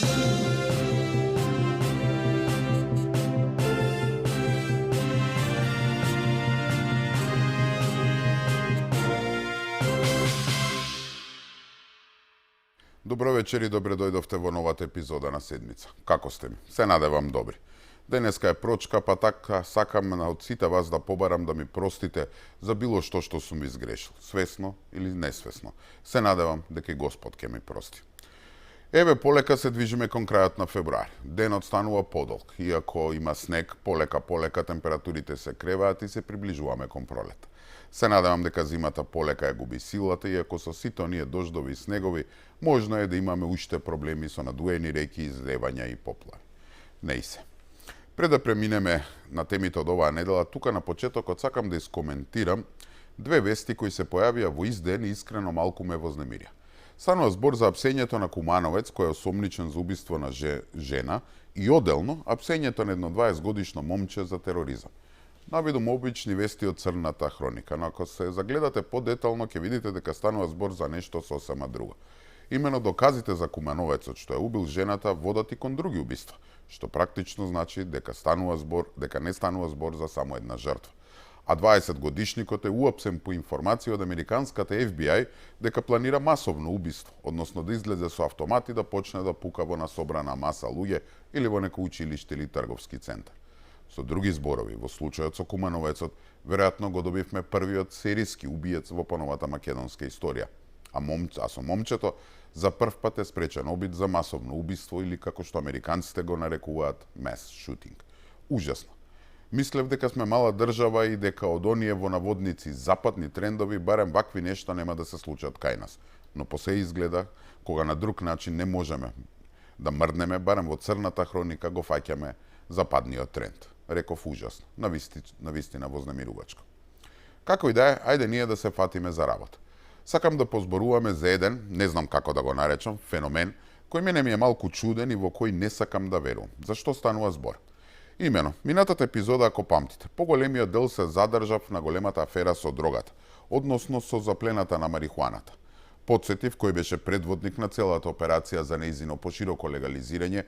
Добро вечер и добре дојдовте во новата епизода на Седмица. Како сте ми? Се надевам добри. Денеска е прочка, па така сакам од сите вас да побарам да ми простите за било што сум изгрешил, свесно или несвесно. Се надевам дека и Господ ќе ми прости. Еве, полека се движиме кон крајот на февруари. Денот станува подолг. Иако има снег, полека температурите се креваат и се приближуваме кон пролет. Се надевам дека зимата полека ја губи силата, иако со сите оние дождови и снегови, можно е да имаме уште проблеми со надуени реки, излевања и поплави. Не и се. Пред да преминеме на темите од оваа недела, тука на почетокот сакам да искоментирам две вести кои се појавија во ист ден и искрено малку ме вознемирија. Станува збор за апсењето на Кумановец, кој е осомничен за убиство на жена, и оделно апсењето на едно 20 годишно момче за тероризам. Навидум обични вести од црната хроника, но ако се загледате подетално, ќе видите дека станува збор за нешто сосема друго. Имено доказите за Кумановецот што ја убил жената водат и кон други убиства, што практично значи дека не станува збор за само една жртва. А 20 годишникот е уапсен по информација од американската FBI дека планира масовно убиство, односно да излезе со автомат и да почне да пука во насобрана маса луѓе или во некој училиште или трговски центар. Со други зборови, во случајот со Кумановецот, веројатно го добивме првиот серијски убиец во поновата македонска историја. А со момчето за прв пат е спречен обид за масовно убиство или како што американците го нарекуваат mass shooting. Ужасно. Мислев дека сме мала држава и дека од оние во наводници западни трендови барем вакви нешта нема да се случат кај нас. Но по се изгледа, кога на друг начин не можеме да мрднеме, барем во црната хроника го фаќаме западниот тренд. Реков ужасно, навистина вознемирувачко. Како и да е, ајде ние да се фатиме за работа. Сакам да позборуваме за еден, не знам како да го наречам, феномен, кој мене ми е малку чуден и во кој не сакам да верувам. Зашто станува збор? Имено, минатата епизода, ако памтите, поголемиот дел се задржав на големата афера со дрогата, односно со заплената на марихуаната. Потсетив кој беше предводник на целата операција за нејзино пошироко легализирање,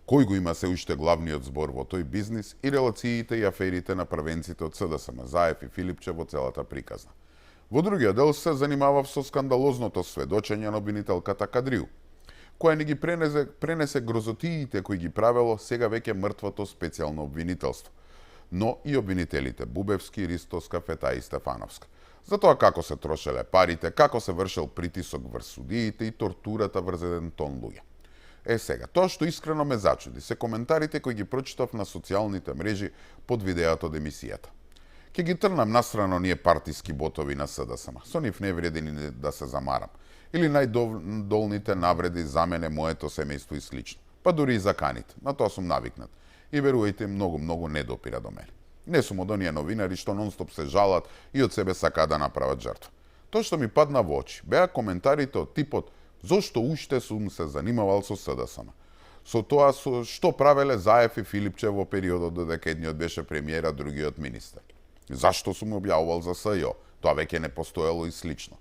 кој го има се уште главниот збор во тој бизнис и релациите и аферите на првенците од СДСМ, Заев и Филипче во целата приказна. Во другиот дел се занимавав со скандалозното сведочење на обвинителката Кадриу, која ни ги пренесе грозотиите кои ги правело сега веќе мртвото специјално обвинителство, но и обвинителите Бубевски, Ристоска, Фета и Стефановска. За тоа како се трошеле парите, како се вршел притисок врз судиите и тортурата врз еден тон луѓе. Сега, тоа што искрено ме зачуди се коментарите кои ги прочитав на социјалните мрежи под видеото од емисијата. Ке ги трнам настрано ние партиски ботови на СДСМ. Со нив не вреди ни да се замарам. Или најдолните навреди за мене, моето семејство и слично. Па дури и заканите. На тоа сум навикнат. И верувајте, многу не допира до мене. Не сум од оние новинари што нонстоп се жалат и од себе сакаат да направат жртва. Тоа што ми падна во очи беа коментарите од типот зошто уште сум се занимавал со СДСМ. Со тоа што правеле Заев и Филипче во периодот додека едниот беше премиер, а другиот министер. Зашто сум објавувал за СЈО? Тоа веќе не постоело и слично.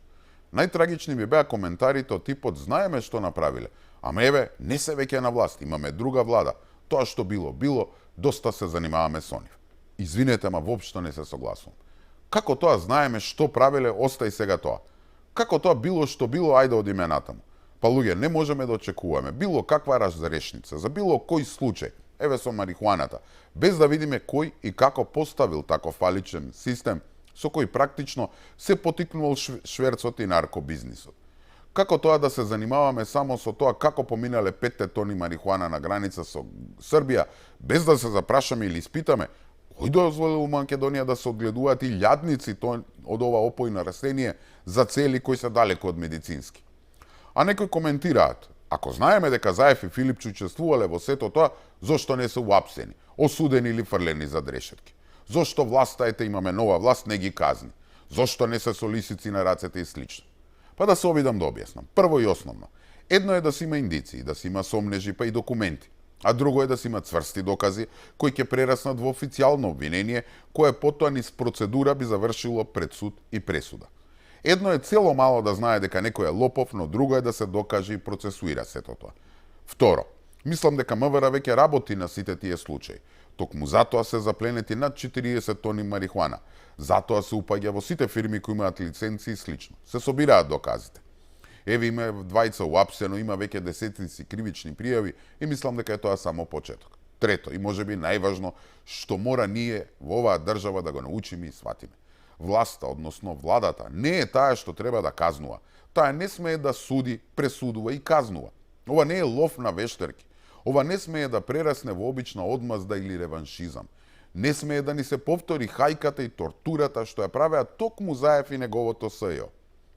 Најтрагични ми беа коментарите од типот знаеме што направиле. Ама еве, не се веќе на власт, имаме друга влада. Тоа што било, доста се занимаваме со нив. Извинете, ама воопшто не се согласувам. Како тоа знаеме што правиле, остај сега тоа. Како тоа било што било, ајде одиме натаму. Па луѓе, не можеме да очекуваме било каква разрешница за било кој случај, еве со марихуаната, без да видиме кој и како поставил таков фаличен систем со кој практично се потикнувал шверцот и наркобизнисот. Како тоа да се занимаваме само со тоа како поминале 5 тони марихуана на граница со Србија, без да се запрашаме или испитаме кој дозволил у Македонија да се одгледуваат и лјадници од ова опојно растение за цели кои се далеко од медицински. А некои коментираат, ако знаеме дека Заев и Филипче учествувале во сето тоа, зошто не се уапсени, осудени или фрлени за дрешетки? Зошто власта, ете имаме нова власт, не ги казни? Зошто не се со лисици на рацете и слично? Па да се обидам да објаснам. Прво и основно, едно е да се има индици, да се има сомнежи, па и документи. А друго е да се има цврсти докази кои ќе прераснат во официјално обвинение, кое потоа низ процедура би завршило пред суд и пресуда. Едно е цело мало да знае дека некој е лопов, но друго е да се докаже и процесуира сето тоа. Второ, Мислам дека МВР веќе работи на сите тие случаи. Токму затоа се запленети над 40 тони марихуана. Затоа се упаѓа во сите фирми кои имаат лиценци и слично. Се собираат доказите. Еве има двајца уапсено, има веќе десетици кривични пријави и мислам дека е тоа само почеток. Трето, и можеби најважно, што мора ние во оваа држава да го научиме и сватиме. Власта, односно владата, не е таа што треба да казнува. Таа не смее да суди, пресудува и казнува. Ова не е лов на вештерки. Ова не смее да прерасне во обична одмазда или реваншизам. Не смее да ни се повтори хајката и тортурата што ја правеа токму Заев и неговото СЈО.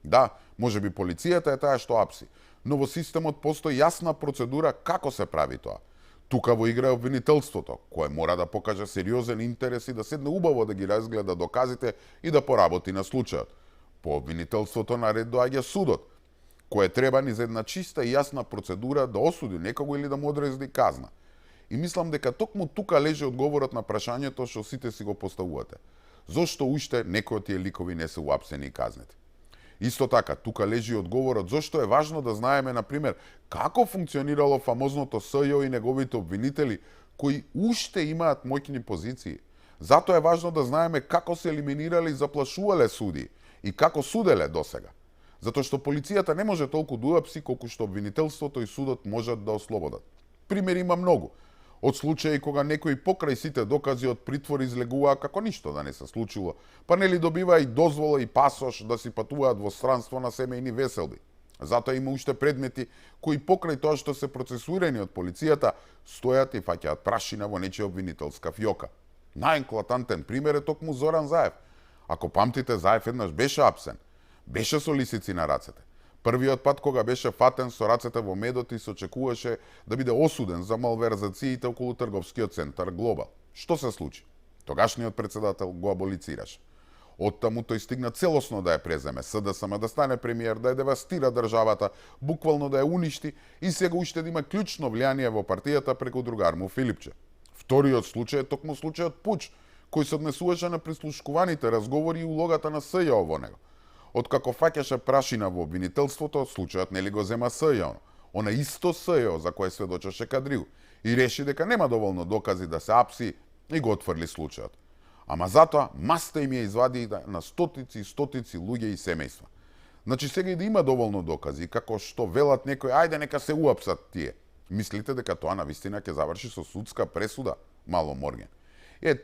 Да, можеби полицијата е таа што апси, но во системот постои јасна процедура како се прави тоа. Тука во игра е обвинителството, кое мора да покаже сериозен интерес и да седне убаво да ги разгледа доказите и да поработи на случајот. По обвинителството наред доаѓа судот, кое треба ни за една чиста и јасна процедура да осуди некого или да му одреди казна. И мислам дека токму тука лежи одговорот на прашањето што сите си го поставувате. Зошто уште некои од тие ликови не се уапсени и казнети? Исто така, тука лежи одговорот зошто е важно да знаеме, например, како функционирало фамозното СЈО и неговите обвинители, кои уште имаат моќни позиции. Затоа е важно да знаеме како се елиминирале и заплашувале суди и како суделе досега. Затоа што полицијата не може толку да уапси колку што обвинителството и судот можат да ослободат. Примери има многу. Од случаи кога некои покрај сите докази од притвор излегуваа како ништо да не се случило, па нели добива и дозвола и пасош да си патуваат во странство на семејни веселби. Затоа има уште предмети кои покрај тоа што се процесуирани од полицијата стојат и фаќаат прашина во нечија обвинителска фиока. Најеклатантен пример е токму Зоран Заев. Ако памтите, Заев еднаш беше апсен. Беше со лисици на рацете. Првиот пат кога беше фатен со рацете во медот и се очекуваше да биде осуден за малверзациите околу трговскиот центар Глобал. Што се случи? Тогашниот председател го аболицираше. Оттаму тој стигна целосно да ја преземе СДСМ, да стане премиер, да ја девастира државата, буквално да ја уништи и сега уште да има клучно влијание во партијата преку другар му Филипче. Вториот случај е токму случајот Пуч, кој се однесуваше на прислушкуваните разговори и улогата на СЈО во него. Откако фаќаше прашина во обвинителството, случајот нели го зема СЈО, она исто СЈО за кое сведочеше Кадрил, и реши дека нема доволно докази да се апси и го отфрли случајот. Ама затоа маста им ја извади на стотици и стотици луѓе и семејства. Значи сега и да има доволно докази, како што велат некои, ајде нека се уапсат тие. Мислите дека тоа навистина ќе заврши со судска пресуда? Мало морген.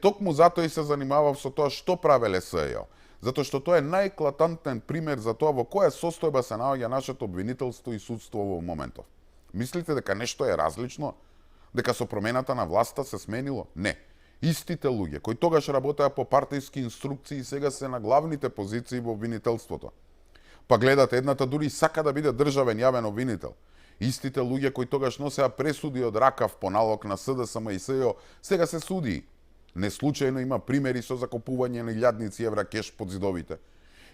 Токму затоа и се занимавав со тоа што правеле СЈО. Затоа што тоа е најеклатантен пример за тоа во која состојба се наоѓа нашето обвинителство и судство во моментов. Мислите дека нешто е различно? Дека со промената на власта се сменило? Не. Истите луѓе кои тогаш работеа по партиски инструкции сега се на главните позиции во обвинителството. Па гледате, едната дури сака да биде државен јавен обвинител. Истите луѓе кои тогаш носеа пресуди од ракав по налог на СДСМ и СЈО сега се судии. Неслучајно има примери со закупување на илјадници евра кеш под зидовите.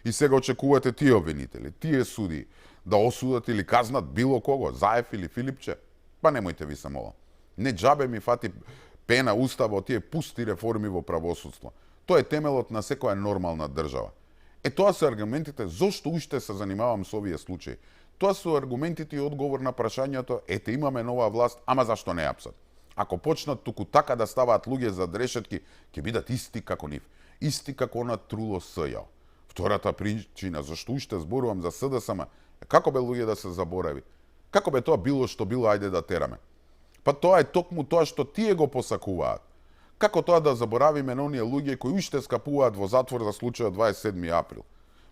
И сега очекувате тие обвинители, тие суди, да осудат или казнат било кого, Заев или Филипче? Па немојте ви се молам. Не џабе ми фати пена устава од тие пусти реформи во правосудство. Тоа е темелот на секоја нормална држава. Тоа се аргументите зошто уште се занимавам со овие случаи. Тоа се аргументите и одговор на прашањето, имаме нова власт, ама зашто не апсат? Ако почнат туку така да ставаат луѓе за решетки, ќе бидат исти како нив. Исти како она труло СЈО. Втората причина зашто уште зборувам за СДСМ, како бе луѓе да се заборави? Како бе тоа било што било, ајде да тераме? Па тоа е токму тоа што тие го посакуваат. Како тоа да заборавиме на оние луѓе кои уште скапуваат во затвор за случајот 27 април?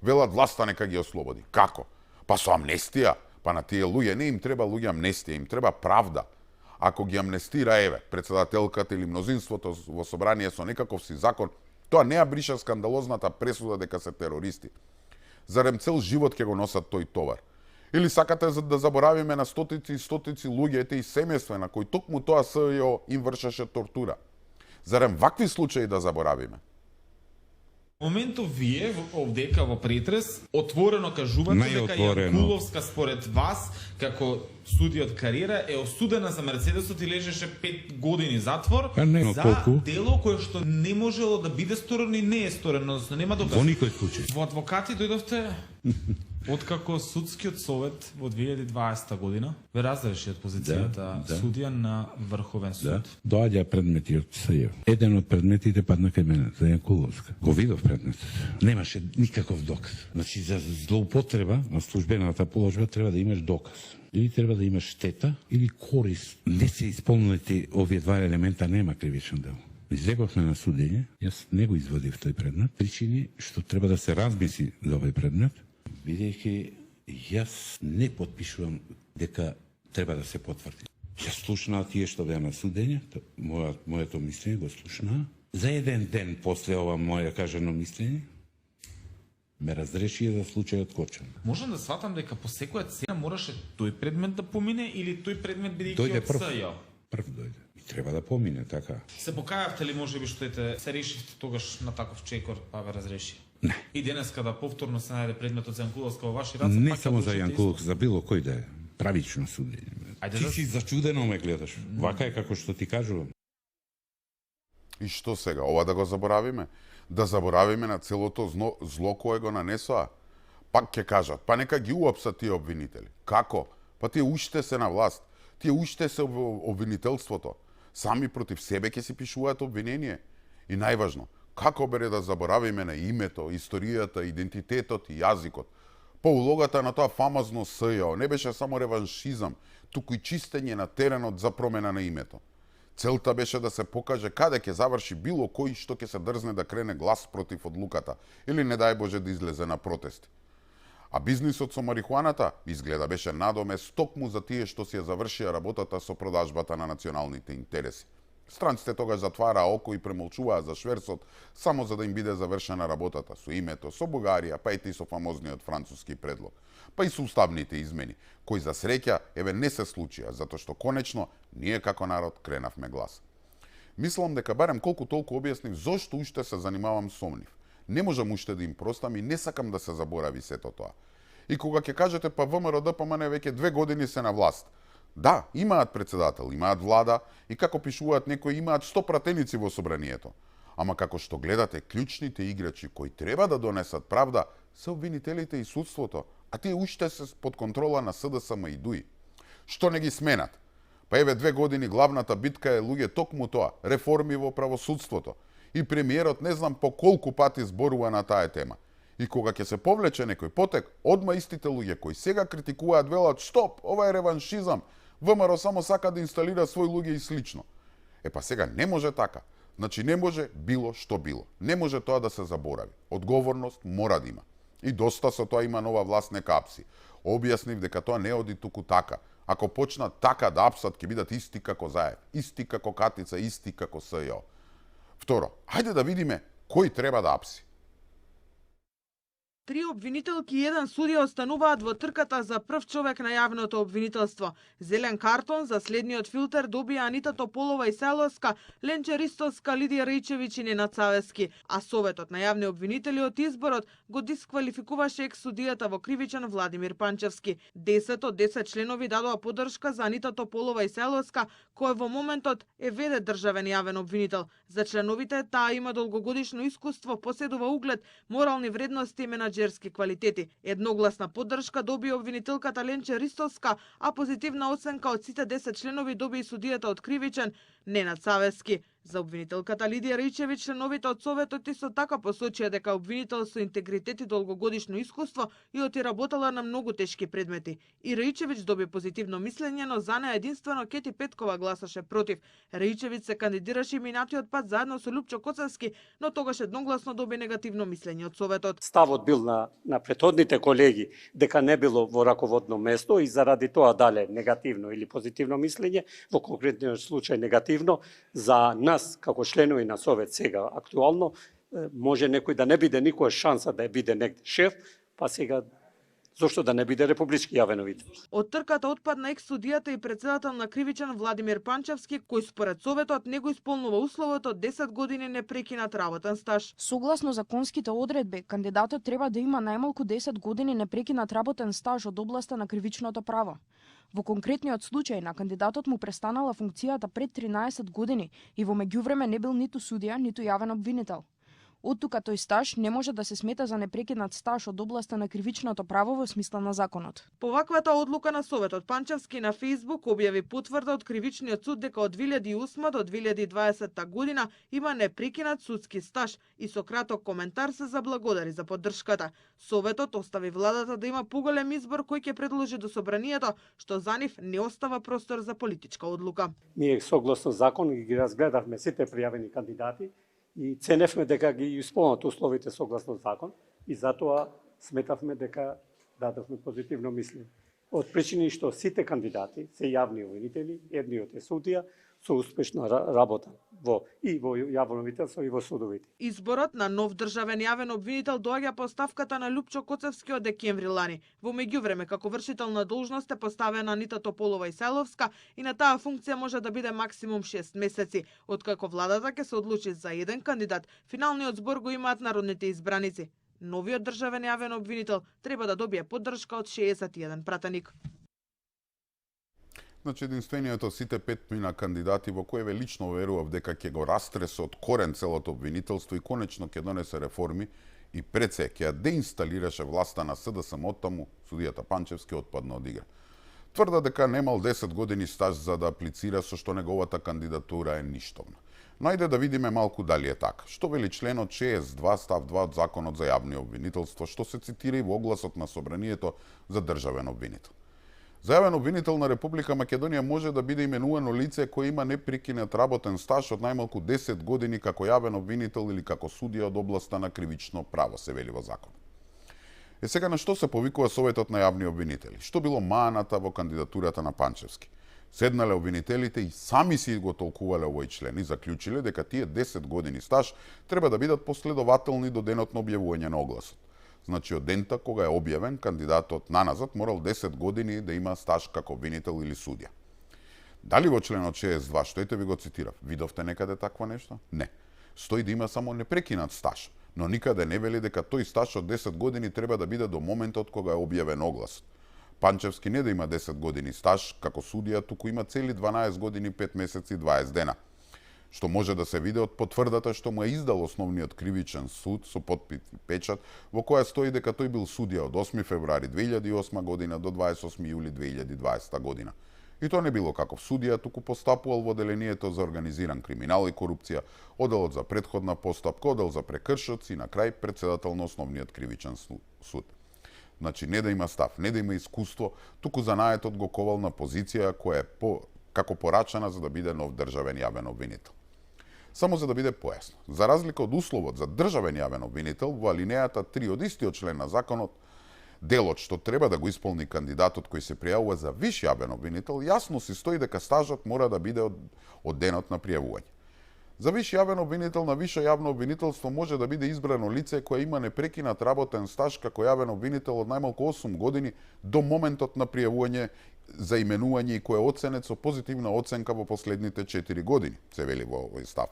Велат власта нека ги ослободи. Како? Па со амнестија. Па на тие луѓе не им треба луѓе амнестија, им треба правда. Ако ги амнестира, председателката или мнозинството во собрание со некаков си закон, тоа не ја бриша скандалозната пресуда дека се терористи. Зарем цел живот ќе го носат тој товар? Или сакате да заборавиме на стотици и стотици луѓето и семејства на кои токму тоа СЈО им вршеше тортура? Зарем вакви случаи да заборавиме? Моментов вие овдека во претрес отворено кажувате дека Јанкуловска според вас како судија од кариера е осудена за Мерцедесот и лежеше 5 години затвор за дело кое што не можело да биде сторено и не е сторено, односно нема докази. Во никој случај. Во адвокати дојдовте Откако судскиот совет во 2020 година ве разреши од позицијата судија на Врховен суд. Доаѓа предмети од СЈ. Еден од предметите падна кај мене, за Јанкуловска. Го видов предметот. Немаше никаков доказ. Значи, за злоупотреба на службената положба треба да имаш доказ. Или треба да имаш штета, или корист. Не се исполнети овие два елемента, нема кривичен дел. Излеговме на судење, јас не го изводив тој предмет, причини што треба да се размисли за овој предмет, бидејќи јас не потпишувам дека треба да се потврди. Јас слушнаа тие што беа на судење, моето мислење го слушнаа. За еден ден после ова моје кажано мислење, ме разрешија за случајот Кочан. Можам да сватам дека по секоја цена мораше тој предмет да помине или тој предмет бидејќи од СЈ? Прв дојде. И треба да помине, така. Се покајавте ли можеби што се решивте тогаш на таков чекор, па ве разреши? Не. И денес када повторно се најде предметот за Јанкуловска во ваши раце, не само за Јанкуловска, за било кој да е. Правично судење. Ти си зачудено ме гледаш. Вака е како што ти кажувам. И што сега, ова да го заборавиме? Да заборавиме на целото зло кое го нанесоа? Пак ќе кажат, па нека ги уапсат тие обвинители. Како? Па тие уште се на власт. Тие уште се обвинителството. Сами против себе ќе си пишуваат обвинение. И најважно, како бере да заборавиме на името, историјата, идентитетот и јазикот? По улогата на тоа фамозно СЈ не беше само реваншизам, туку и чистење на теренот за промена на името. Целта беше да се покаже каде ќе заврши било кој што ќе се дрзне да крене глас против одлуката или не дај Боже да излезе на протести. А бизнисот со марихуаната изгледа беше надомес токму за тие што си ја завршија работата со продажбата на националните интереси. Странците тогаш затвараа око и премолчуваа за шверцот само за да им биде завршена работата со името, со Бугарија, па и со фамозниот француски предлог, па и со уставните измени, кои за среќа еве не се случија, затоа што конечно ние како народ кренавме глас. Мислам дека барем колку толку објаснив зошто уште се занимавам со нив. Не можам уште да им простам и не сакам да се заборави сето тоа. И кога ќе кажете па ВМРО ДПМН веќе 2 години се на власт, да, имаат председател, имаат влада и како пишуваат некои имаат 100 пратеници во собранието. Ама како што гледате, клучните играчи кои треба да донесат правда се обвинителите и судството, а тие уште се под контрола на СДСМ и ДУИ. Што не ги сменат? Па еве 2 години главната битка е луѓе токму тоа, реформи во правосудството. И премиерот не знам по колку пати зборува на таа тема. И кога ќе се повлече некој потек, одма истите луѓе кои сега критикуваат велат стоп, ова е реваншизам, ВМРО само сака да инсталира свој луѓе и слично. Па сега не може така. Значи не може било што било. Не може тоа да се заборави. Одговорност мора да има. И доста со тоа има нова власт нека апси. Објаснив дека тоа не оди туку така. Ако почнат така да апсат, ќе бидат исти како Заев, исти како Катица, исти како СЈ. Второ, хајде да видиме кој треба да апси. 3 обвинителки и 1 судија остануваат во трката за прв човек на јавното обвинителство. Зелен картон за следниот филтер добија Анита Тополова и Селоска, Ленче Ристовска, Лидија Рајчевиќ и Ненад Савески, а Советот на јавни обвинители од изборот го дисквалификуваше екс-судијата во Кривичан Владимир Панчевски. 10 од 10 членови дадоа поддршка за Анита Тополова и Селоска, кој во моментот е веде државен јавен обвинител. За членовите таа има долгогодишно искуство, поседува углед, морални вредности и менаџерски квалитети. Едногласна поддршка добија обвинителката Ленче Ристовска, а позитивна оценка од сите 10 членови доби и судијата од Кривичан Ненад Савески. За обвинителката Лидија Рајчевиќ членовите од Советот исто така посочија дека обвинител со интегритет и долгогодишно искуство и отиработала на многу тешки предмети. И Рајчевиќ доби позитивно мислење, но за неа единствено Кети Петкова гласаше против. Рајчевиќ се кандидираше минатиот пат заедно со Лупчо Коцевски, но тогаш едногласно доби негативно мислење од Советот. Ставот бил на претходните колеги дека не било во раководно место и заради тоа дале негативно или позитивно мислење, во конкретниот случај негативно, за нас како членови на Совет сега актуално може некој да не биде никоја шанса да биде негде шеф, па сега зошто да не биде републички јавен обвинител. Од трката отпадна екс-судијата и председател на Кривичан Владимир Панчевски, кој според Советот не го исполнува условот од 10 години непрекинат работен стаж. Согласно законските одредби, кандидатот треба да има најмалку 10 години непрекинат работен стаж од областа на кривичното право. Во конкретниот случај на кандидатот му престанала функцијата пред 13 години и во меѓувреме не бил ниту судија, ниту јавен обвинител. Оттука тој стаж не може да се смета за непрекинат стаж од областа на кривичното право во смисла на законот. По ваквата одлука на Советот Панчевски на Facebook објави потврда од Кривичниот суд дека од 2008 до 2020 година има непрекинат судски стаж и со краток коментар се заблагодари за поддршката. Советот остави владата да има поголем избор кој ќе предложи до собранието, што за нив не остава простор за политичка одлука. Ние согласно закон ги разгледавме сите пријавени кандидати и ценевме дека ги исполнат условите согласно закон и затоа сметавме дека дадовме позитивно мислење. Од причини што сите кандидати се јавни обвинители, едниот е судија со успешна работа во јавно обвинителство и во судовите. Изборот на нов државен јавен обвинител доаѓа по ставката на Лупчо Коцевски од декември лани. Во меѓувреме како вршител на должност е поставена Анита Тополова Исајловска и на таа функција може да биде максимум 6 месеци. Откако владата ќе се одлучи за еден кандидат, финалниот збор го имаат народните избраници. Новиот државен јавен обвинител треба да добие поддршка од 61 пратеник. Значи, единствениот од сите 5 кандидати во кој лично верував дека ќе го растресе од корен целото обвинителство и конечно ќе донесе реформи и пред се ќе ја деинсталираше власта на СДСМ, оттаму судијата Панчевски отпадна од игра. Тврда дека немал 10 години стаж за да аплицира, со што неговата кандидатура е ништовна. Но ајде да видиме малку дали е така. Што вели членот 62 став 2 од Законот за јавни обвинителство, што се цитира и во огласот на собранието за државен обвинител. За јавен обвинител на Република Македонија може да биде именувано лице кој има непрекинет работен стаж од најмалку 10 години како јавен обвинител или како судија од областа на кривично право, се вели во закон. Сега на што се повикува Советот на јавни обвинители? Што било маната во кандидатурата на Панчевски? Седнале обвинителите и сами си го толкувале овој член и заклучиле дека тие 10 години стаж треба да бидат последователни до денот на објавување на огласот. Значи, од дента кога е објавен, кандидатот наназад морал 10 години да има стаж како обвинител или судија. Дали во членот 62, што ете ви го цитирав, видовте некаде такво нешто? Не. Стои да има само непрекинат стаж, но никаде не вели дека тој стаж од 10 години треба да биде до моментот кога е објавен огласот. Панчевски не да има 10 години стаж како судија, туку има цели 12 години, 5 месеци и 20 дена. Што може да се види од потврдата што му е издал основниот кривичен суд со подпис и печат, во која стои дека тој бил судија од 8 февруари 2008 година до 28 јули 2020 година. И тоа не било каков судија, туку постапувал во делението за организиран криминал и корупција, оделот за претходна постапка, одел за прекршоци и на крај председател на основниот кривичен суд. Значи, не да има став, не да има искуство, туку занаетот го ковал на позиција која е како порачана за да биде нов државен јавен обвинител. Само за да биде појасно, за разлика од условот за државен јавен обвинител, во алинејата 3 од истиот член на законот, делот што треба да го исполни кандидатот кој се пријавува за виш јавен обвинител, јасно си стои дека стажот мора да биде од денот на пријавување. За виш јавен обвинител на више јавно обвинителство може да биде избрано лице кое има непрекинат работен стаж како јавен обвинител од најмалку 8 години до моментот на пријавување за именување и кој е оценет со позитивна оценка во последните 4 години, се вели во овој став.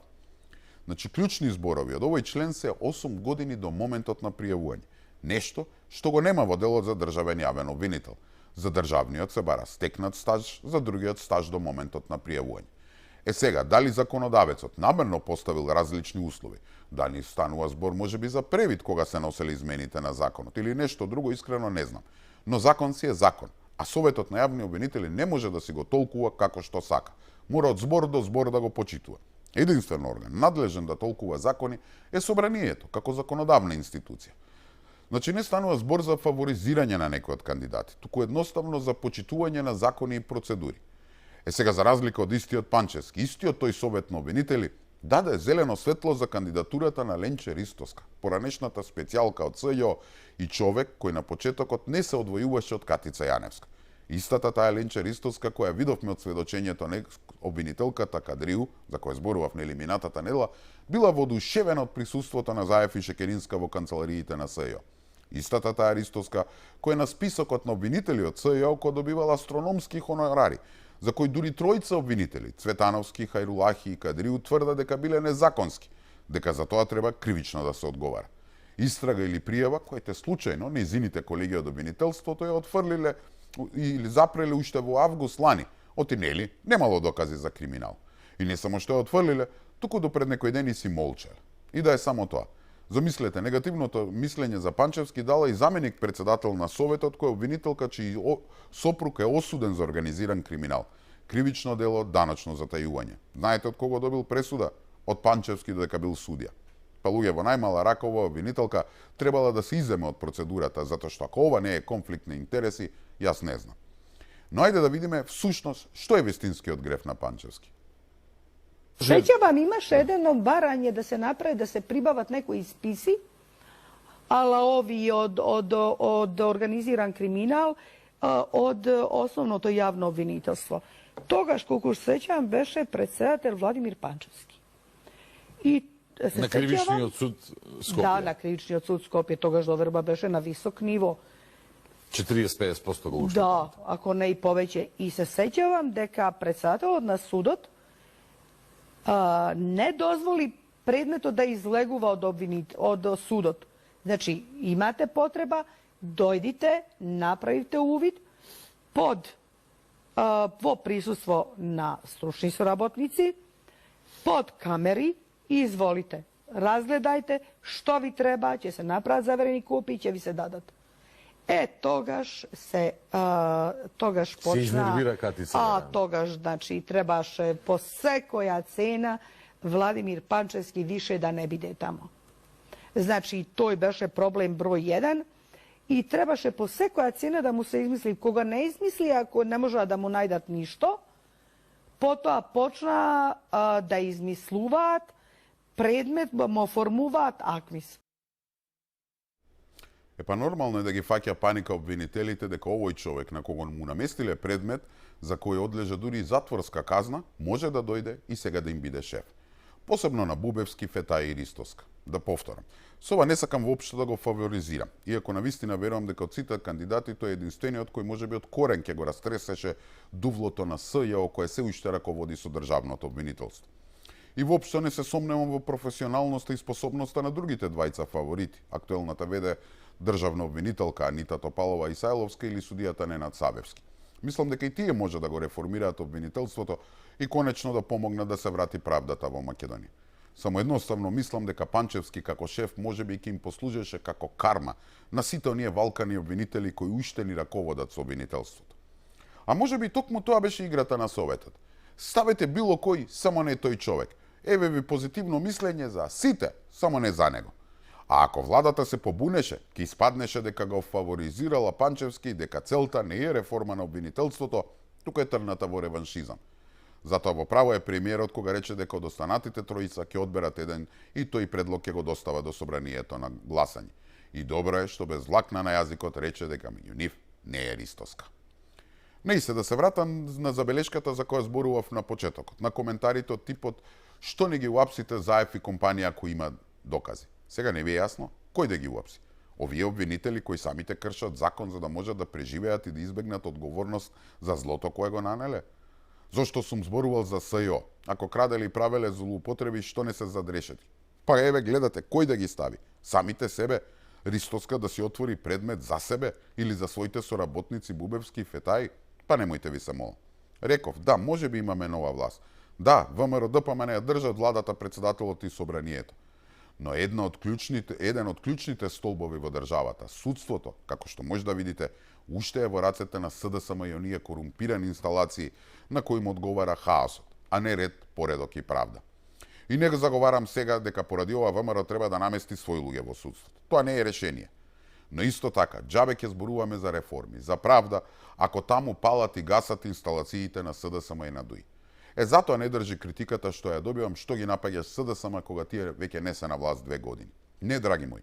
Значи, клучни зборови од овој член се 8 години до моментот на пријавување. Нешто што го нема во делот за државен јавен обвинител. За државниот се бара стекнат стаж, за другиот стаж до моментот на пријавување. Сега, дали законодавецот намерно поставил различни услови, дали станува збор можеби за превид кога се носели измените на законот или нешто друго, искрено не знам. Но закон си е закон, а Советот на јавни обвинители не може да си го толкува како што сака. Мора од збор до збор да го почитува. Единствен орган надлежен да толкува закони е собранието, како законодавна институција. Значи, не станува збор за фаворизирање на некој од кандидати, туку едноставно за почитување на закони и процедури. Сега, за разлика од истиот Панчевски, истиот тој Совет на обвинители даде зелено светло за кандидатурата на Ленче Ристовска, поранешната специјалка од СЈО и човек кој на почетокот не се одвојуваше од Катица Јаневска. Истата таа Ленче Ристовска, која видовме од сведочењето на обвинителката Кадриу, за која зборував на елиминатата недела, била воодушевена од присуството на Заев и Шекеринска во канцелариите на СЈО. Истата таа Ристовска, која на списокот на обвинители од СЈО кој добивала астрономски хонорари, за кој дури тројца обвинители, Цветановски, Хајрулахи и Кадриу, тврда дека биле незаконски, дека за тоа треба кривично да се одговара. Истрага или пријава, коите случајно нејзините колеги од обвинителството ја отфрлиле или запреле уште во август лани, отинели, немало докази за криминал. И не само што ја отфрлиле, туку до пред некој ден и си молчеле. И да е само тоа. Замислете, негативното мислење за Панчевски дала и заменик председател на Советот, кој е обвинителка чиј сопруг е осуден за организиран криминал. Кривично дело, даночно затајување. Знаете од кого добил пресуда? Од Панчевски додека бил судија. Па луѓе во најмала ракова обвинителка требала да се иземе од процедурата, затоа што ако ова не е конфликт на интереси, јас не знам. Но ајде да видиме всушност што е вистинскиот греф на Панчевски. Сеќавам, имаше едно барање да се направи, да се прибават некои списи, ала ови од организиран криминал, од основното јавно обвинителство. Тогаш, колку се сеќавам, беше председател Владимир Панчевски. И на кривичниот суд Скопје. Да, на кривичниот суд Скопје. Тогаш доверба беше на висок ниво. 40-50% го уште. Да, ако не и повеќе. И се сеќавам дека председателот на судот не дозволи предметот да излегува од судот. Значи, имате потреба, дојдите, направите увид во присуство на стручни соработници, под камери и изволите. Разгледајте што ви треба, ќе се направат заверени копии, ќе ви се дадат. Тогаш почна... Се изнервира Кати сега. Тогаш, значи, требаше по секоја цена Владимир Панчевски више да не биде тамо. Значи, тој беше проблем број 1 и требаше по секоја цена да му се измисли. Кога не измисли, ако не можа да му најдат ништо, потоа почна да измислуваат предмет, му формуваат аквис. Па нормално е да ги фаќа паника обвинителите дека овој човек на кого му наместиле предмет за кој одлежа дури затворска казна, може да дојде и сега да им биде шеф. Посебно на Бубевски, Фетај и Ристоска. Да повторам, со ова не сакам воопшто да го фаворизирам, иако навистина верувам дека од сите кандидати тој е единствениот кој можеби од корен ќе го растресеше дувлото на СЈО кое се уште раководи со државното обвинителство. И воопшто не се сомневам во професионалноста и способноста на другите двајца фаворити, актуелната веде државна обвинителка Анита Топалова Исајловска или судијата Ненад Сабевски. Мислам дека и тие може да го реформираат обвинителството и конечно да помогнат да се врати правдата во Македонија. Само едноставно мислам дека Панчевски како шеф можеби ќе им послужеше како карма на сите оние валкани обвинители кои уште ни раководат со обвинителството. А можеби токму тоа беше играта на Советот. Ставете било кој, само не тој човек. Еве ви позитивно мислење за сите, само не за него. А ако владата се побунеше, ќе испаднеше дека го фаворизирала Панчевски и дека целта не е реформа на обвинителството, тука е трната во реваншизам. Затоа во право е премиерот кога рече дека од останатите тројца ќе одберат еден и тој предлог ќе го достава до собранието на гласање. И добро е што без лакна на јазикот рече дека меѓу нив не е Ристоска. Не и се да се вратам на забелешката за која зборував на почетокот, на коментарите од типот што не ги уапсите заев и компанија кои има докази. Сега не ви е јасно кој да ги уапси. Овие обвинители кои самите кршат закон за да можат да преживеат и да избегнат одговорност за злото кое го нанеле. Зошто сум зборувал за СЈО? Ако краделе и правеле злоупотреби, што не се задрешети? Па еве гледате кој да ги стави? Самите себе? Ристоска да си отвори предмет за себе или за своите соработници Бубевски и Фетај? Па немојте ви се молам. Реков, да, може би имаме нова власт. Да, ВМРО ДПМН ја држат владата, председателот и собранието. Но еден од клучните столбови во државата, судството, како што може да видите, уште е во рацете на СДСМ и оние корумпирани инсталации на кои му одговара хаосот, а не ред, поредок и правда. И не го заговарам сега дека поради ова ВМРО треба да намести свој луѓе во судството. Тоа не е решение. Но исто така, џабе ќе зборуваме за реформи, за правда, ако таму палат и гасат инсталациите на СДСМ и на ДУИ. Затоа не држи критиката што ја добивам што ги напаѓаш СДСМ кога тие веќе не се на власт 2 години. Не, драги мои,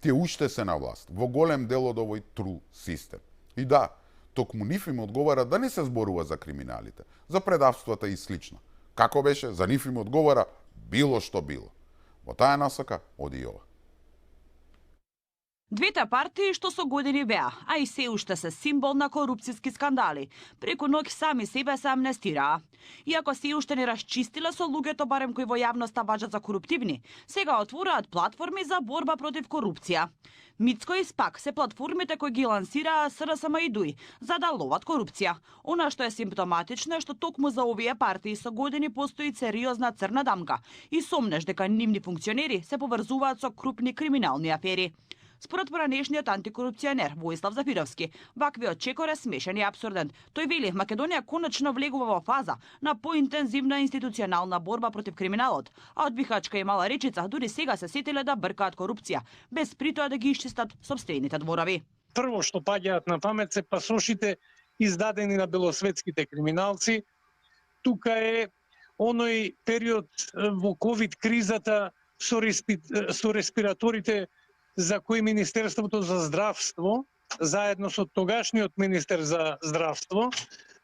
тие уште се на власт, во голем дел од овој трул систем. И да, токму нив им одговара да не се зборува за криминалите, за предавствата и слично. Како беше, за нив им одговара било што било. Во таа насока оди и ова. Двете партии што со години беа, а и се уште се символ на корупцијски скандали, преку ноќ сами себе се амнестираа. Иако се уште не расчистила со луѓето барем кои во јавноста важат за коруптивни, сега отвораат платформи за борба против корупција. Мицко и СПАК се платформите кои ги лансираа СРСМ и ДУИ за да ловат корупција. Она што е симптоматично е што токму за овие партии со години постои сериозна црна дамка и сомнеш дека нивни функционери се поврзуваат со крупни криминални афери. Според поранешниот антикорупционер Воислав Зафировски, ваквиот чекор е смешен и абсурден. Тој вели, Македонија конечно влегува во фаза на поинтензивна институционална борба против криминалот, а од Бихачка и Мала Речица дури сега се сетиле да бркаат корупција, без притоа да ги исчистат сопствените дворови. Прво што паѓаат на памет се пасошите издадени на белосветските криминалци. Тука е оној период во ковид кризата со респираторите за кои Министерството за здравство, заедно со тогашниот министер за здравство,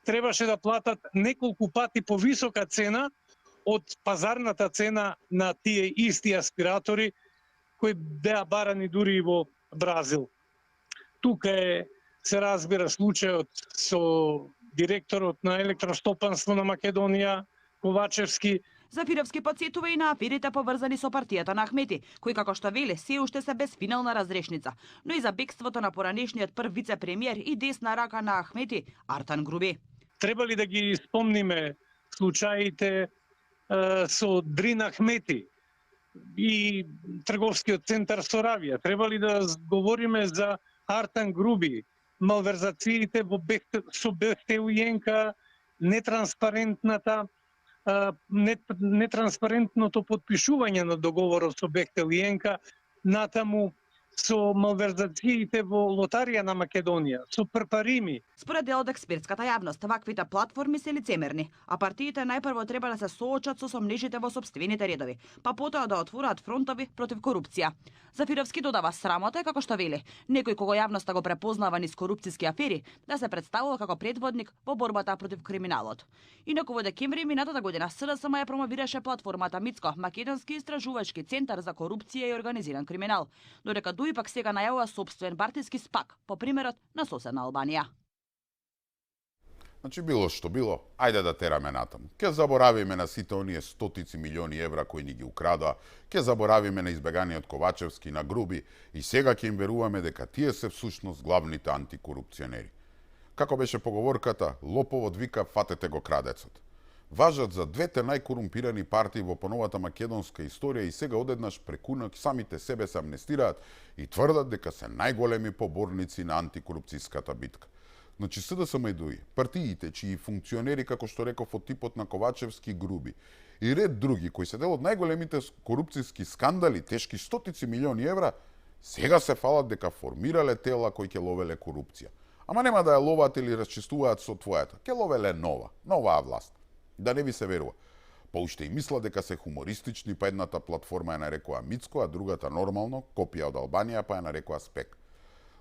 требаше да платат неколку пати повисока цена од пазарната цена на тие исти аспиратори кои беа барани дури и во Бразил. Тука се разбира случајот со директорот на Електростопанство на Македонија, Ковачевски. Зафировски подсетува и на аферите поврзани со партијата на Ахмети, кои како што вели се уште се без финална разрешница, но и за бегството на поранешниот прв вице-премиер и десна рака на Ахмети, Артан Груби. Треба ли да ги спомниме случаите со Дрин Ахмети и трговскиот центар Соравија? Треба ли да говориме за Артан Груби, малверзациите со Бехтеујенка, нетранспарентното подпишување на договорот со Бехтеујенка, натаму со малверзациите во лотарија на Македонија, со прпарими. Според дел од експертската јавност, ваквите платформи се лицемерни, а партиите најпрво треба да се соочат со сомнежите во сопствените редови, па потоа да отвораат фронтови против корупција. Зафировски додава срамота е како што вели, некој кого јавноста го препознава низ корупцијски афери, да се представува како предводник во борбата против криминалот. Инаку во декември минатата година СРСМ ја промовираше платформата Мицко, Македонски истражувачки центар за корупција и организиран криминал, додека ДУИ пак сега најавува собствен партиски СПАК, по примерот на соседна Албанија. Значи, било што било, ајде да тераме натаму. Ке заборавиме на сите оние стотици милиони евра кои ни ги украдоа, ке заборавиме на избеганиот Ковачевски, на Груби и сега ќе им веруваме дека тие се всушност главните антикорупционери. Како беше поговорката, лоповот вика фатете го крадецот. Важат за двете најкорумпирани партии во поновата македонска историја и сега одеднаш преку ноќ самите себе се амнестираат и тврдат дека се најголеми поборници на антикорупцијската битка. Значи СДСМ и ДУИ, партиите чии функционери, како што реков, од типот на Ковачевски, Груби и ред други кои се дел од најголемите корупцијски скандали, тешки стотици милиони евра, сега се фалат дека формирале тела кои ќе ловеле корупција. Ама нема да ја ловат или расчистуваат со твојата, ќе ловеле нова власт. Да не ви се верува. Па уште и мисла дека се хумористични, па едната платформа ја нарекува Мицко, а другата нормално, копија од Албанија, па ја нарекува СПЕК.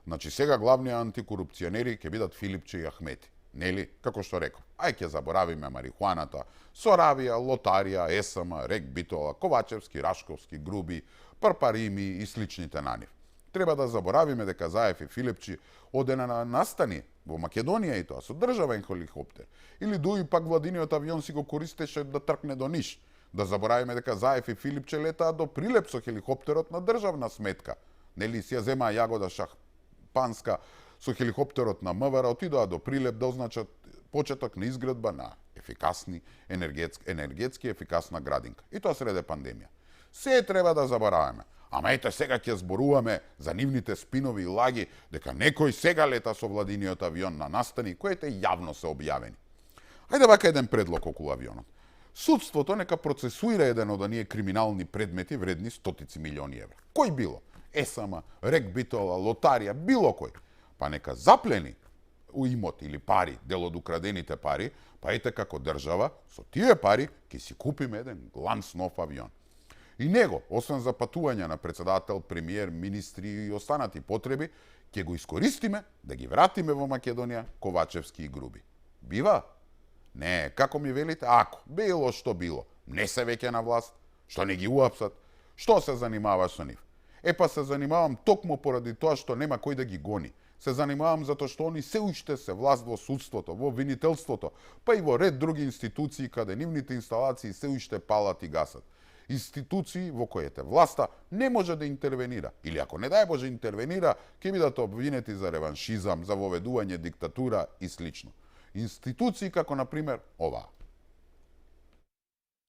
Значи сега главни антикорупционери ќе бидат Филипче и Ахмети. Нели? Како што реков. Ај ќе заборавиме марихуаната, Соравија, лотарија, ЕСМ, Рек Битола, Ковачевски, Рашковски, Груби, Парпарими и сличните на нив. Треба да заборавиме дека Заев и Филипчи одена на настани во Македонија и тоа со државен хеликоптер. Или ДУИ пак владиниот авион си го користеше да тркне до Ниш. Да заборавиме дека Заев и Филипче летаат до Прилеп со хеликоптерот на државна сметка. Нели си ја земаа јагода шампанска со хеликоптерот на МВР, отидоа до Прилеп да означат почеток на изградба на енергетски ефикасна градинка. И тоа среде пандемија. Се треба да забораваме. Ама ете сега ќе зборуваме за нивните спинови и лаги дека некој сега лета со владиниот авион на настани, коите јавно се објавени. Ајде вака еден предлог околу авионот. Судството нека процесуира еден од оние криминални предмети вредни стотици милиони евра. Кој било? ЕСМ, Рек Битола, лотарија, било кој. Па нека заплени у имот или пари, дел од украдените пари, па ете како држава, со тие пари ќе си купиме еден гланц нов авион. И него, освен за патување на председател, премиер, министри и останати потреби, ќе го искористиме да ги вратиме во Македонија Ковачевски и Груби. Бива? Не, како ми велите, ако, било што било, не се веќе на власт, што не ги уапсат, што се занимава со нив? Па се занимавам токму поради тоа што нема кој да ги гони. Се занимавам затоа што они се уште се власт во судството, во обвинителството, па и во ред други институции каде нивните инсталации се уште палат и гасат. Институции во коите власта не може да интервенира, или ако не дај Боже интервенира, ќе бидат обвинети за реваншизам, за воведување диктатура и слично. Институции како, например, оваа.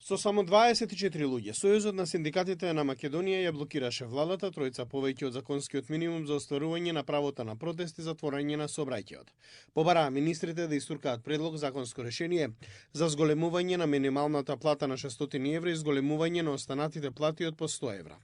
Со само 24 луѓе, Сојузот на синдикатите на Македонија ја блокираше владата, тројца повеќе од законскиот минимум за остварување на правото на протест и затворање на сообраќајот. Побараа министрите да истуркаат предлог законско решение за зголемување на минималната плата на 600 евра и зголемување на останатите плати од по 100 евра.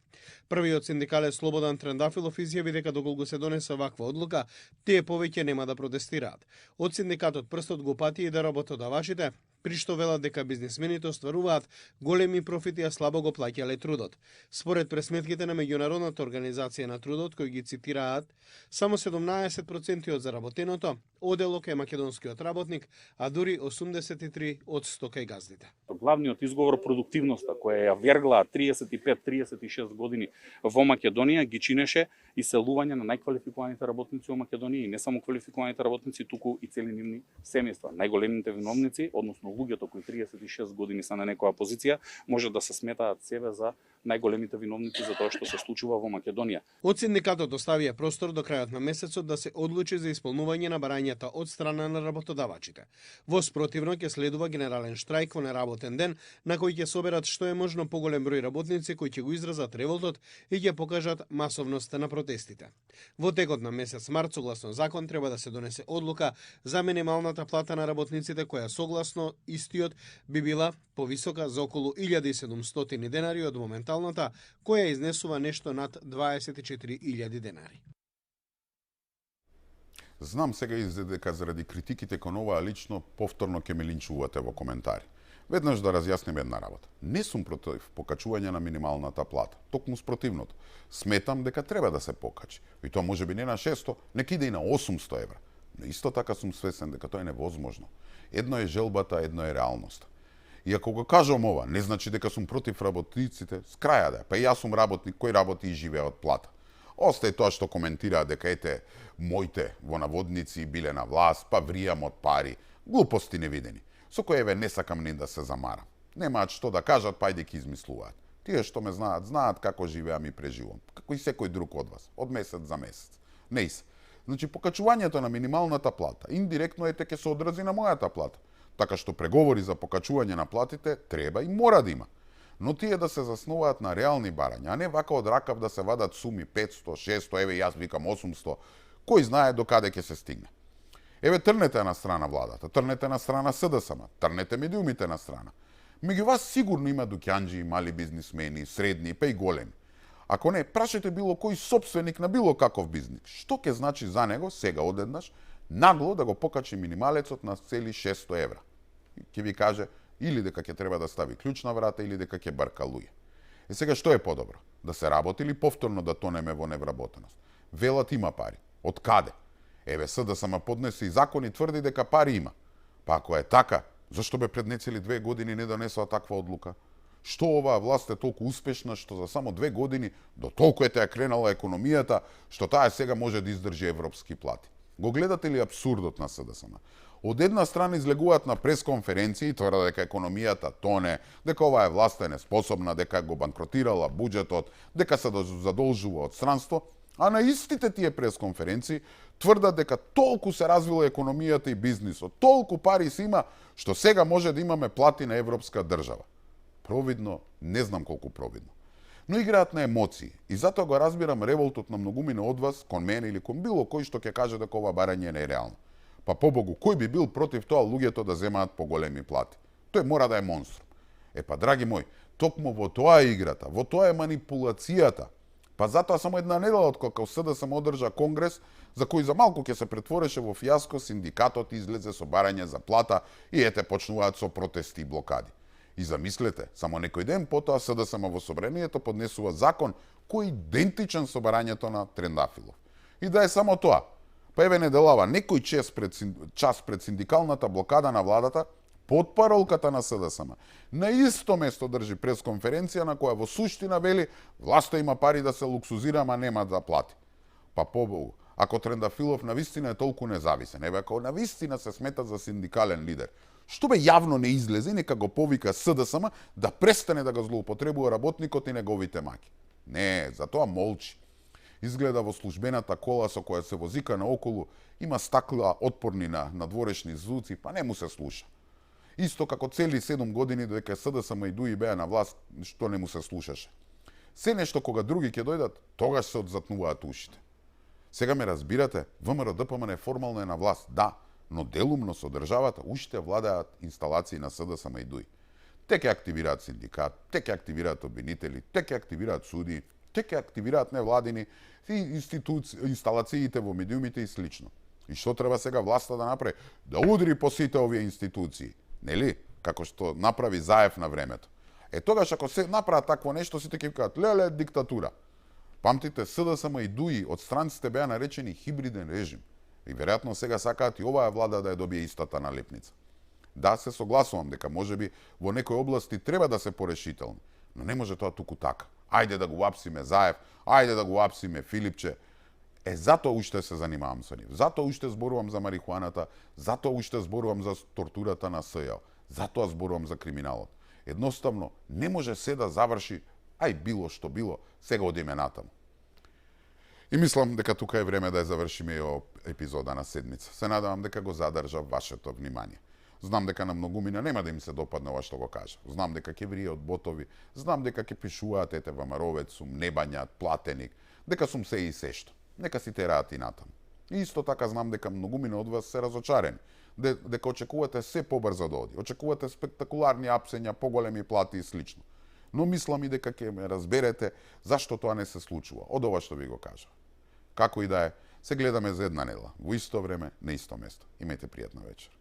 Првиот синдикалец Слободан Трендафилов изјави дека доколку се донесе ваква одлука, тие повеќе нема да протестираат. Од синдикатот прстот го пати и да работодавачите, при што велат дека бизнисмените остваруваат големи профити, а слабо го плаќале трудот. Според пресметките на Меѓународната организација на трудот, кои ги цитираат, само 17% од заработеното оделок е македонскиот работник, а дури 83% од 100 кај газдите. Главниот изговор продуктивноста, која ја верглаа 35-36 години во Македонија, ги чинеше иселување на најквалификуваните работници во Македонија и не само квалификуваните работници, туку и цели нивни семејства. Најголемите виновници, односно луѓето кои 36 години се на некоја позиција, може да се сметаат себе за најголемите виновници за тоа што се случува во Македонија. Од синдикатот оставија простор до крајот на месецот да се одлучи за исполнување на барањата од страна на работодавачите. Во спротивно ќе следува генерален штрајк во неработен ден, на кој ќе соберат што е можно поголем број работници кои ќе го изразат револтот и ќе покажат масовноста на протестите. Во текот на месец март, согласно закон, треба да се донесе одлука за минималната плата на работниците, која согласно истиот би била повисока за околу 1700 денари од моменталната, која изнесува нешто над 24.000 денари. Знам сега дека заради критиките кон оваа лично повторно ќе ме линчувате во коментари. Веднаш да разјасним една работа. Не сум против покачување на минималната плата, токму спротивното. Сметам дека треба да се покачи. И тоа можеби не на 600, нека иде и на 800 евра. Но исто така сум свесен дека тоа е невозможно. Едно е желбата, едно е реалноста. И ако го кажам ова, не значи дека сум против работниците, с краја да. Па и јас сум работник кој работи и живее од плата. Остаje тоа што коментираа дека ете моите во наводници биле на власт, па вријам од пари, глупости невидени, со кои еве не сакам ни да се замарам. Немаат што да кажат, па ајде ќе измислуваат. Тие што ме знаат како живеам и преживувам, како и секој друг од вас, од месец за месец. Не се. Значи покачувањето на минималната плата индиректно ете ќе се одрази на мојата плата. Така што преговори за покачување на платите треба и мора да има. Но тие да се заснуваат на реални барања, а не вака од ракав да се вадат суми 500, 600, еве јас викам 800, кој знае до каде ќе се стигне. Еве трнете на страна владата, трнете на страна СДСМ, трнете медиумите на страна. Меѓу вас сигурно има дуќанџи, мали бизнисмени, средни, па и големи. Ако не, прашајте било кој сопственик на било каков бизнис. Што ќе значи за него сега одеднаш нагло да го покачи минималецот на цели 600 евра? Ќе ви каже или дека ќе треба да стави клjuč на врата или дека ќе брка луѓе. Е сега што е подобро? Да се работи или повторно да тонеме во невработеност? Велат има пари. Од каде? Еве СДСМ поднесе и закон и тврди дека пари има. Па ако е така, зашто бе пред нецели 2 години не донесоа таква одлука? Што оваа власт е толку успешна што за само 2 години до толку е кренала економијата што таа сега може да издржи европски плати? Го гледате ли абсурдот на СДСМ? Од една страна излегуваат на пресконференции и тврдат дека економијата тоне, дека оваа власт е неспособна, дека го банкротирала буџетот, дека се задолжува од странство, а на истите тие пресконференции тврдат дека толку се развила економијата и бизнисот, толку пари се има, што сега може да имаме плати на европска држава. Провидно, не знам колку провидно. Но играат на емоции и затоа го разбирам револтот на многумина од вас кон мене или кон било кој што ќе каже дека ова барање не е реално. Па побогу, кој би бил против тоа луѓето да земаат поголеми плати? Тој мора да е монструм. Па, драги мои, токму во тоа е играта, во тоа е манипулацијата. Па затоа само една недела откако СДСМ одржа конгрес, за кој за малку ќе се претвореше во фијаско, синдикатот излезе со барање за плата и ете почнуваат со протести и блокади. И замислете, само некој ден потоа СДСМ во собранието поднесува закон кој е идентичен со барањето на Трендафилов. И да е само тоа. Па еве неделава, некој час пред синдикалната блокада на владата, под паролката на СДСМ, на исто место држи пресконференција на која во суштина вели власта има пари да се луксузира, ама нема да плати. Па побогу, ако Трендафилов навистина е толку независен, ако навистина се смета за синдикален лидер, што бе јавно не излезе, нека го повика СДСМ да престане да го злоупотребува работникот и неговите маки. Не, затоа молчи. Изгледа во службената кола со која се возика наоколу има стакла отпорни на надворешни звуци, па не му се слуша. Исто како цели 7 години додека СДСМ и ДУИ беа на власт, што не му се слушаше. Се нешто кога други ќе дојдат, тогаш се одзатнуваат ушите. Сега ме разбирате, ВМРО-ДПМН формално е на власт, да, но делумно со државата уште владеат инсталации на СДСМ и ДУИ. Те ќе активираат синдикат, те ќе активираат обвинители, те ќе активираат суди, те ќе активираат невладини инсталациите во медиумите и слично. И што треба сега власта да направи? Да удри по сите овие институции, нели? Како што направи Заев на времето. Тогаш ако се направи такво нешто, сите ќе кажат, леле, диктатура. Памтите, СДСМ и ДУИ од странците беа наречени хибриден режим. И веројатно сега сакаат и оваа влада да ја добие истата налепница. Да, се согласувам дека можеби во некои области треба да се порешителни, но не може тоа туку така. Ајде да го апсиме Заев, ајде да го апсиме Филипче. Затоа уште се занимавам со нив. Затоа уште зборувам за марихуаната, затоа уште зборувам за тортурата на СЈ, затоа зборувам за криминалот. Едноставно, не може се да заврши, ај било што било, сега одиме натаму. И мислам дека тука е време да ја завршиме и епизода на седмица. Се надевам дека го задржа вашето внимание. Знам дека на многумина нема да им се допадне ова што го кажа. Знам дека ќе вријат ботови, знам дека ќе пишуваат ете ВМРО-вец сум, небањат, платеник, дека сум се и сешто. Нека си тераат и натаму. И исто така знам дека многумина од вас се разочарени, дека очекувате се побрзо да оди, очекувате спектакуларни апсења, поголеми плати и слично. Но мислам и дека ќе ме разберете зашто тоа не се случува, од ова што ви го кажа. Како и да е, се гледаме за една недела, во исто време, на исто место. Имајте пријатна вечер.